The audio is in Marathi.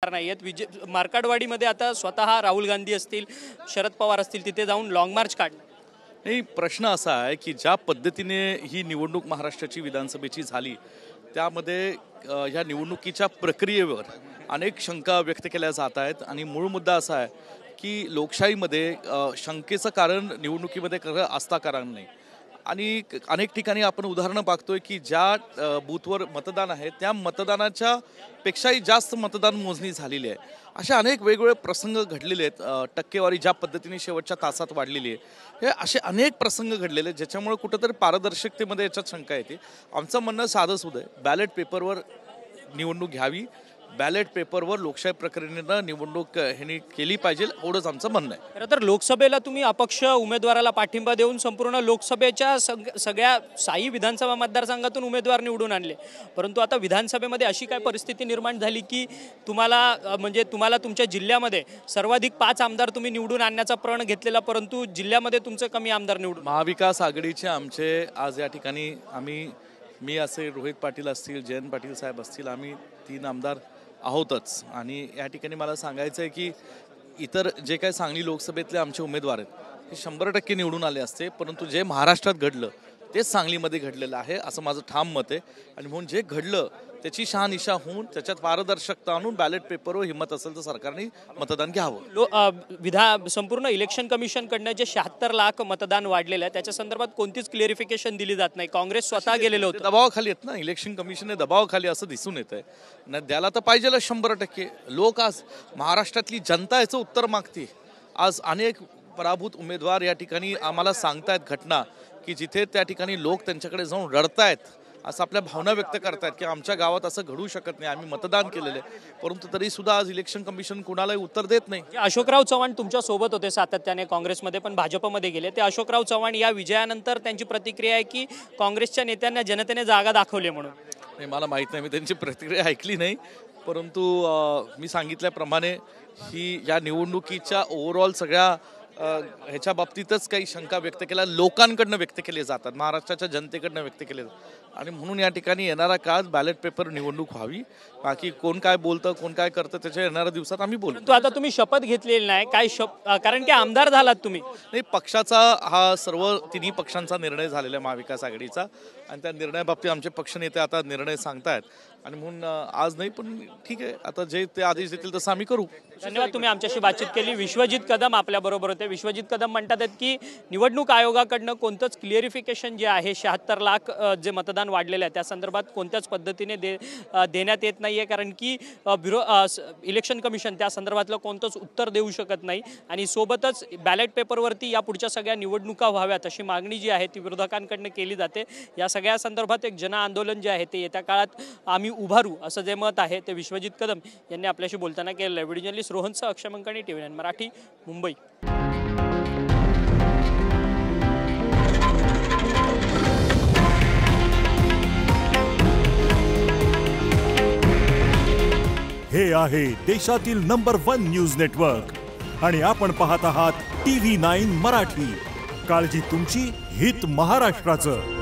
नाहीयेत। मार्काडवाडीमध्ये आता स्वतः राहुल गांधी असतील, शरद पवार असतील, तिथे जाऊन लॉंग मार्च काढणार। नाही, प्रश्न असा आहे की ज्या पद्धतीने ही निवडणूक महाराष्ट्राची विधानसभेची झाली त्यामध्ये या निवडणुकीच्या प्रक्रियेवर अनेक शंका व्यक्त केल्या जात आहेत आणि मूळ मुद्दा असा आहे की लोकशाहीमध्ये शंकेचं कारण निवडणुकीमध्ये असता कारण नाही। आणि अनेक ठिकाणी आपण उदाहरणं बघतोय की ज्या बूथवर मतदान आहे त्या मतदानाच्या पेक्षाही जास्त मतदान मोजणी झालेली आहे। असे अनेक वेगवेगळे प्रसंग घडलेले आहेत। टक्केवारी ज्या पद्धतीने शेवटच्या तासात वाढलेली आहे, हे असे अनेक प्रसंग घडलेले आहेत ज्याच्यामुळे कुठेतरी पारदर्शकतेमध्ये याच्यात शंका येते। आमचं म्हणणं साधं सुद्धा आहे, बॅलेट पेपरवर निवडणूक घ्यावी, बॅलेट पेपरवर लोकशाही प्रक्रियेनं निवडणूक ह्यांनी केली पाहिजे, एवढंच आमचं म्हणणं आहे। खरं तर लोकसभेला तुम्ही अपक्ष उमेदवाराला पाठिंबा देऊन संपूर्ण लोकसभेच्या सगळ्या 6 विधानसभा मतदारसंघातून उमेदवार निवडून आणले, परंतु आता विधानसभेमध्ये अशी काय परिस्थिती निर्माण झाली की तुम्हाला तुमच्या जिल्ह्यामध्ये सर्वाधिक 5 आमदार तुम्ही निवडून आणण्याचा प्रण घेतलेला, परंतु जिल्ह्यामध्ये तुमचं कमी आमदार निवडून। महाविकास आघाडीचे आमचे आज या ठिकाणी मी असे रोहित पाटील असतील, जयंत पाटील साहेब असतील, आम्ही 3 आमदार आहोतच। आणि या ठिकाणी मला सांगायचं आहे की इतर जे काही सांगली लोकसभेतले आमचे उमेदवार आहेत हे 100% निवडून आले असते, परंतु जे महाराष्ट्रात घडलं तेच सांगलीमध्ये घडलेलं आहे असं माझं ठाम मत आहे। आणि म्हणून जे घडलं त्याची शहानिशा होऊन त्याच्यात पारदर्शकता आणून बॅलेट पेपरवर हिंमत असेल तर सरकारने मतदान घ्यावं। संपूर्ण इलेक्शन कमिशनकडनं जे 76 लाख मतदान वाढलेलं आहे त्याच्या संदर्भात कोणतीच क्लिअरिफिकेशन दिली जात नाही। काँग्रेस स्वतः गेलेलं होतं, दबावाखाली आहेत ना, इलेक्शन कमिशन दबावाखाली असं दिसून येत आहे ना। द्यायला तर पाहिजे 100%। लोक आज महाराष्ट्रातली जनता याचं उत्तर मागते। आज अनेक पराभूत उमेदवार या ठिकाणी आम्हाला सांगतायत घटना की जिथे त्या ठिकाणी लोक त्यांच्याकडे जाऊन रडतायत, असं आपल्या भावना व्यक्त करतात की आमच्या गावात असं घडू शकत नाही, आम्ही मतदान केलेलं आहे, परंतु तरी सुद्धा आज इलेक्शन कमिशन कुणालाही उत्तर देत नाही। अशोकराव चव्हाण तुमच्या सोबत होते सातत्याने, काँग्रेसमध्ये पण भाजपमध्ये गेले, ते अशोकराव चव्हाण या विजयानंतर त्यांची प्रतिक्रिया आहे की काँग्रेसच्या नेत्यांना जनतेने जागा दाखवली म्हणून। नाही, मला माहित नाही, मी त्यांची प्रतिक्रिया ऐकली नाही, परंतु मी सांगितल्याप्रमाणे ही या निवडणुकीच्या ओव्हरऑल सगळ्या ह्याच्या बाबतीतच काही शंका व्यक्त केल्या लोकांकडनं व्यक्त केले जातात, महाराष्ट्राच्या जनतेकडनं व्यक्त केले जातात। आणि म्हणून या ठिकाणी येणारा काळ बॅलेट पेपर निवडणूक व्हावी, बाकी कोण काय बोलतं कोण काय करतं त्याच्या येणाऱ्या दिवसात आम्ही बोलू। तो आता तुम्ही शपथ घेतलेली नाही काय, कारण की आमदार झालात तुम्ही। नाही, पक्षाचा हा सर्व तिन्ही पक्षांचा निर्णय झालेला आहे महाविकास आघाडीचा, आणि त्या निर्णयाबाबतीत आमचे पक्षनेते आता निर्णय सांगतायत आणि म्हणून आज नाही, पण ठीक आहे, आता जे ते आदेश देतील तसं आम्ही करू। धन्यवाद, तुम्ही आमच्याशी बातचीत केली। विश्वजित कदम आपल्या बरोबर होते। विश्वजित कदम म्हणतात की निवडणूक आयोगाकडनं कोणतंच क्लिअरिफिकेशन जे आहे 76 लाख जे मतदान वाढलेलं आहे त्या संदर्भात कोणत्याच पद्धतीने देण्यात येत नाहीये, कारण की इलेक्शन कमिशन त्या संदर्भातलं कोणतंच उत्तर देऊ शकत नाही। आणि सोबतच बॅलेट पेपरवरती या पुढच्या सगळ्या निवडणुका व्हाव्यात अशी मागणी जी आहे ती विरोधकांकडनं केली जाते। या सगळ्या संदर्भात एक जन आंदोलन जे आहे ते येत्या काळात आम्ही उभारू असं जे मत आहे ते विश्वजित कदम यांनी आपल्याशी बोलताना केलं। व्हिडिओ जर्नलिस्ट रोहनसह अक्षय मंकाणी, TV9 मराठी, मुंबई। हे आहे देशातील नंबर 1 न्यूज नेटवर्क आणि आपण पाहत आहात TV9 मराठी। काळजी तुमची, हित महाराष्ट्राचं।